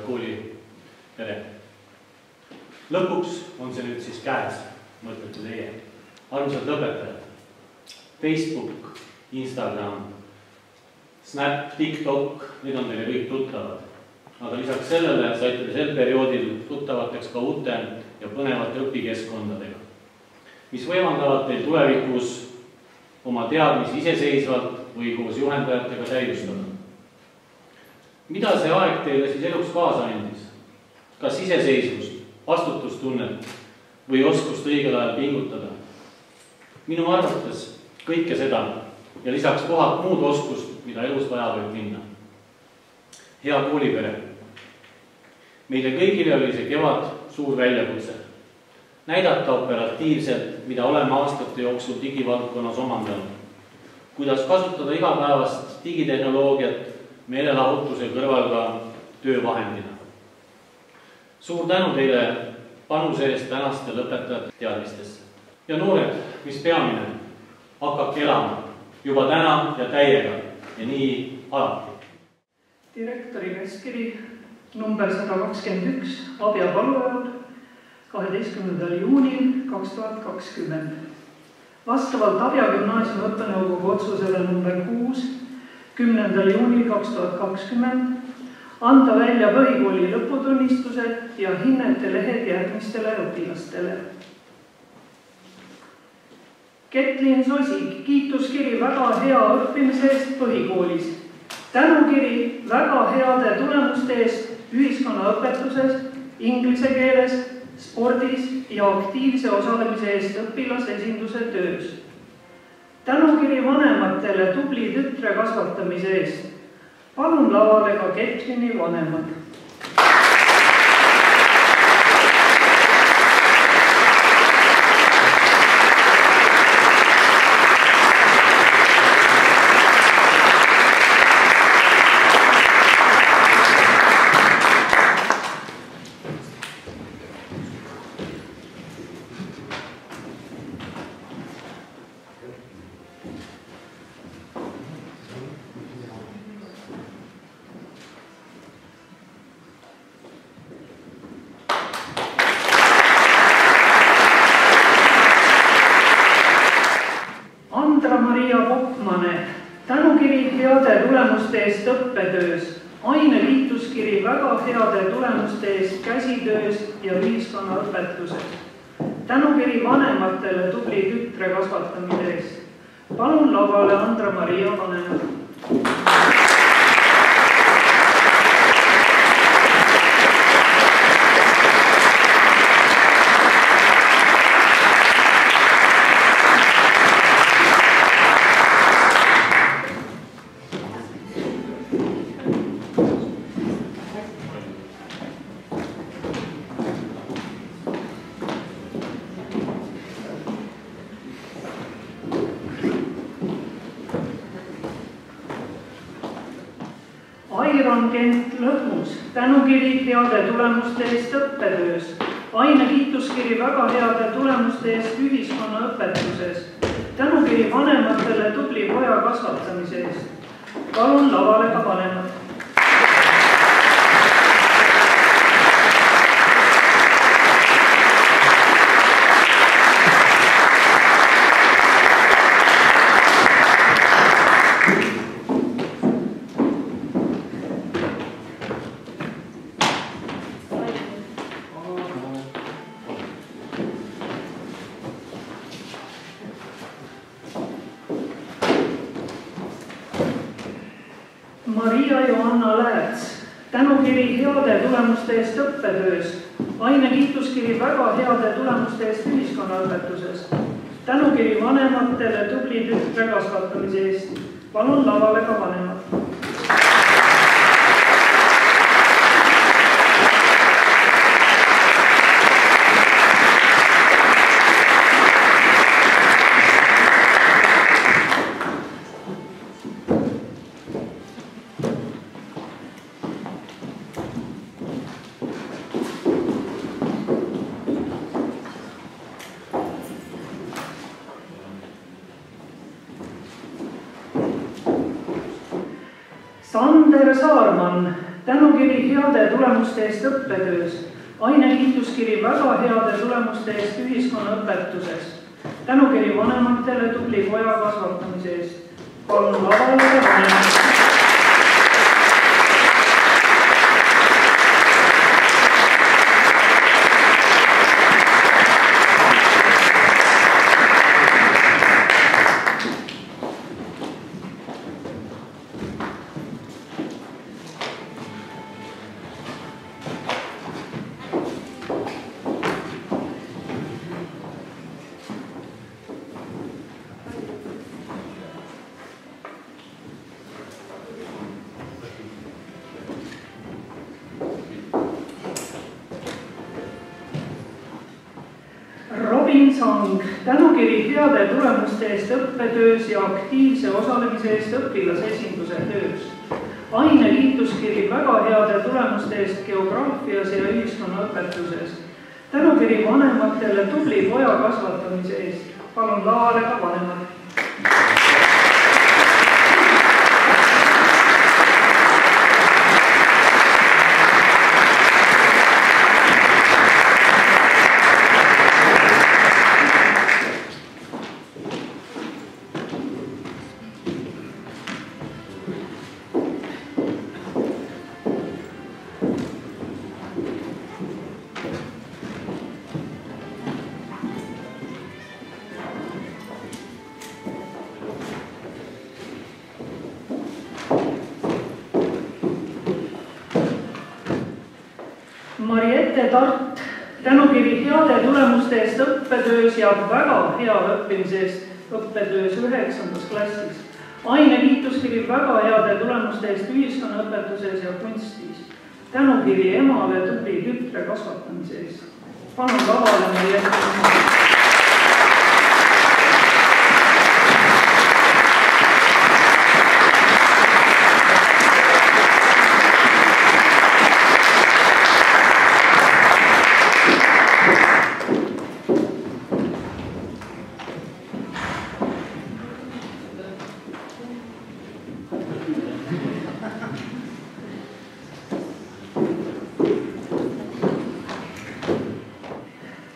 kooli pere. Lõpuks on see nüüd siis käes, mõtlete teie. Armsad lõpetajad. Facebook, Instagram, Snap, TikTok, need on teile kõik tuttavad. Aga lisaks sellele saite sel perioodil tuttavateks ka uute ja põnevate õpikeskkondadega, mis võimaldavad teil tulevikus oma teadmisi iseseisvalt või koos juhendajatega täiustada. Mida see aeg teile siis eluks kaasa andis? Kas iseseisvust, vastutustunnet või oskust õigel ajal pingutada? Minu arvates kõike seda ja lisaks tuhat muud oskust, mida elus vaja võib minna. Hea koolipere. Meile kõigile oli see kevad suur väljakutse. Näidata operatiivselt, mida oleme aastate jooksul digivaldkonnas omandanud. Kuidas kasutada igapäevast digitehnoloogiat meelelahutuse kõrval ka töövahendina. Suur tänu teile panuse eest tänaste lõpetajate teadmistesse. Ja noored, mis peamine, hakake elama juba täna ja täiega ja nii alati. Direktori käskiri number 121 Abja Palujal 12. juunil 2020. Vastavalt Abja gümnaasiumi õppenõukogu otsusele number 6 10. juunil 2020 anda välja põhikooli lõputunnistused ja hinnete lehed järgmistele õpilastele. Ketlin Sosik, kiituskiri väga hea õppimise eest põhikoolis. Tänukiri väga heade tulemuste eest ühiskonnaõpetuses, inglise keeles, spordis ja aktiivse osalemise eest õpilasesinduse töös. Tänukiri vanematele tubli tütre kasvatamise eest. Palun lavale ka Ketlini vanemad. Eest õppetöös, ainekiituskiri väga heade tulemuste eest käsitöös ja ühiskonnaõpetuses. Tänukiri vanematele tubli tütre kasvatamise eest. Palun lavale Andra-Maria vanemad. Kent Lõhmus, tänukiri heade tulemuste eest õppetöös, ainekiituskiri väga heade tulemuste eest ühiskonnaõpetuses, tänukiri vanematele tubli poja kasvatamise eest. Palun lavale ka vanemad. Tänukiri heade tulemuste eest õppetöös, ainekiituskiri väga heade tulemuste eest ühiskonnaõpetuses, tänukiri vanematele tubli tütre kasvatamise eest. Palun lavale ka vanemad. Sander Saarman, tänukiri heade tulemuste tulemuste eest õppetöös, ainekiituskiri väga heade tulemuste eest ühiskonnaõpetuses, tänukiri vanematele tubli poja kasvatamise eest. Palun lavale vanemad. Sang, tänukiri heade tulemuste eest õppetöös ja aktiivse osalemise eest õpilasesinduse töös. Ainekiituskiri väga heade tulemuste eest geograafias ja ühiskonnaõpetuses. Tänukiri vanematele tubli poja kasvatamise eest. Palun lavale ka vanemad. Mariette Tart, tänukiri heade tulemuste eest õppetöös ja väga hea õppimise eest õppetöös 9. klassis. Ainekiituskiri väga heade tulemuste eest ühiskonnaõpetuses ja kunstis. Tänukiri emale tubli tütre kasvatamise eest. Palun lavale Mariette.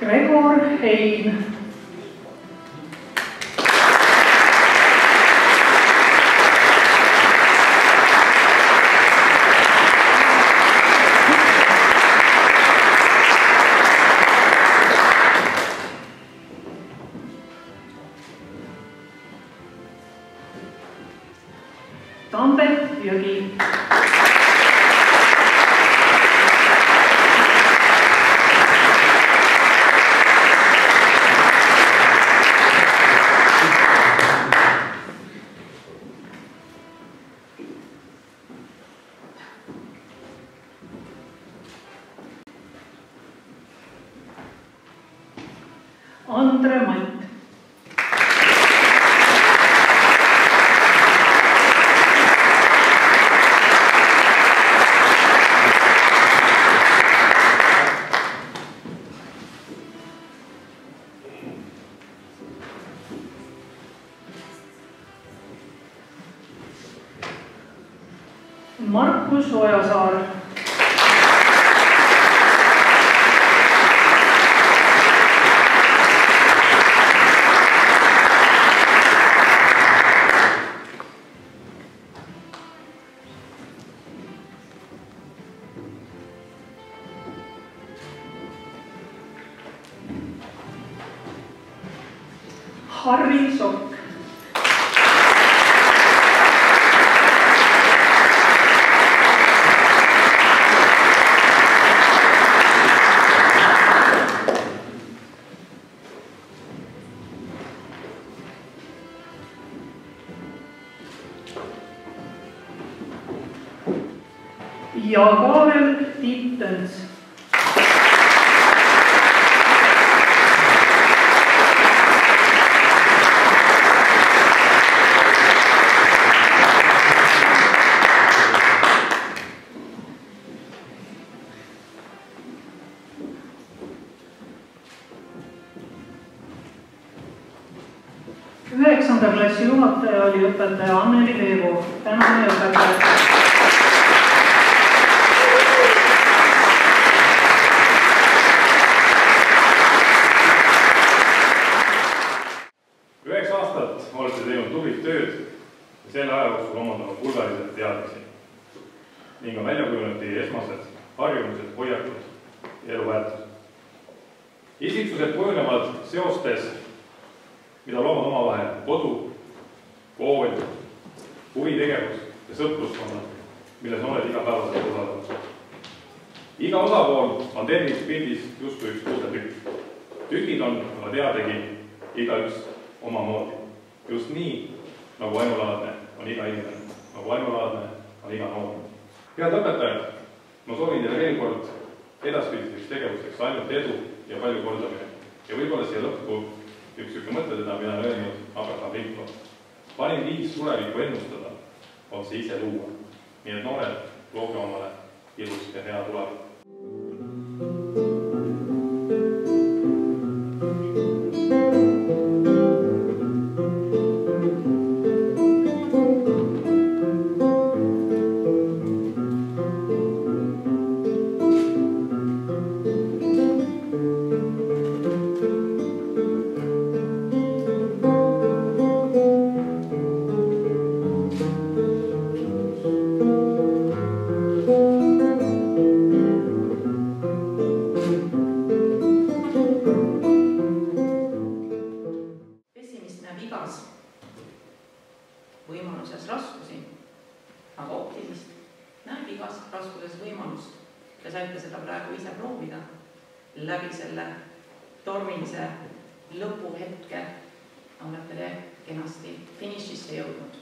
Gregor Hein. Tambet Jõgi. Andre Matt. Markus Ojasaar. Harri Sokk. Ja Kaarel Tittens. Üheksanda klassi juhataja oli õpetaja Anneli Veevo. Tänane õpetaja. õigused kujunevad seostes, mida loovad omavahel kodu, kool, huvitegevus ja sõpruskonnad, milles noored igapäevaselt osalevad. Iga osapool on tervikpildis justkui üks puusetükk. Tükid on, aga teadagi, igaüks omamoodi. Just nii, nagu ainulaadne on iga inimene, nagu ainulaadne on iga noor. Head õpetajad, ma soovin teile veel kord edaspidiseks tegevuseks ainult edu ja palju kordamine. Ja võib-olla siia lõppu üks mõtleteda, mida on öelnud Abraham Lincoln. Parim viis tulevikku ennustada on see ise luua. Nii et noored, looge omale ilus ja hea tulevik. võimaluses raskusi, aga optimist näeb igas raskuses võimalust. Te saite seda praegu ise proovida läbi selle tormilise lõpuhetke. Olete te kenasti finišisse jõudnud.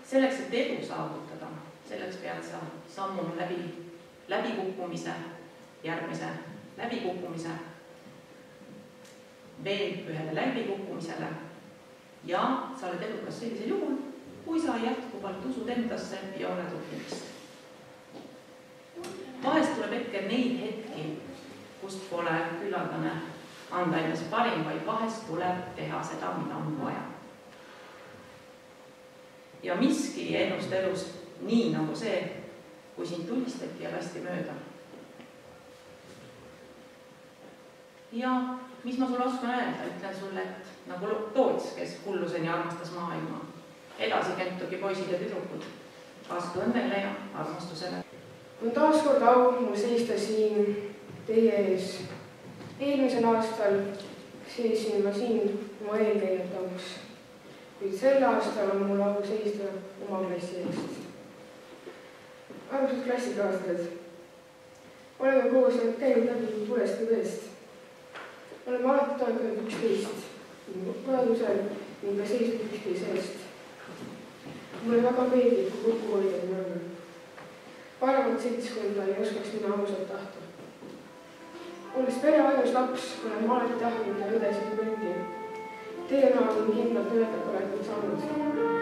Selleks, et edu saavutada, selleks pead sa sammuma läbikukkumise, järgmise läbikukkumise, veel ühele läbikukkumisele ja sa oled edukas sellisel juhul, kui sa jätkuvalt usud endasse ja oled optimist. Vahest tuleb hetkel neid hetki, kust pole küllaldane anda ennast parim, vaid vahest tuleb teha seda, mida on vaja. Ja miski ennust elust nii nagu see, kui sind tulistati ja lasti mööda. Ja mis ma sulle oskan öelda, ütlen sulle, et nagu Toots, kes hulluseni armastas maailma. Edasi kentugi poisid ja tüdrukud, vastu õnnele ja armastusele. On taas kord au mul seista siin teie ees. Eelmisel aastal seisin ma siin oma eelkäinud tauks, kuid sel aastal on mul au seista oma klassi eest. Armsad klassikaaslased, oleme koos käinud läbi tulest ja tõest. Oleme alati toetanud üksteist vajadusel ning ka seisnud üksteise eest. Mulle väga meeldib, kui kokkuhoidjad me oleme. Paremat seltskonda ei oskaks mina ausalt tahta. Olles pere ainus laps, olen ma alati tahtnud ja õdesid mõndi. Teie näol on kindlalt öelda, et olete saanud.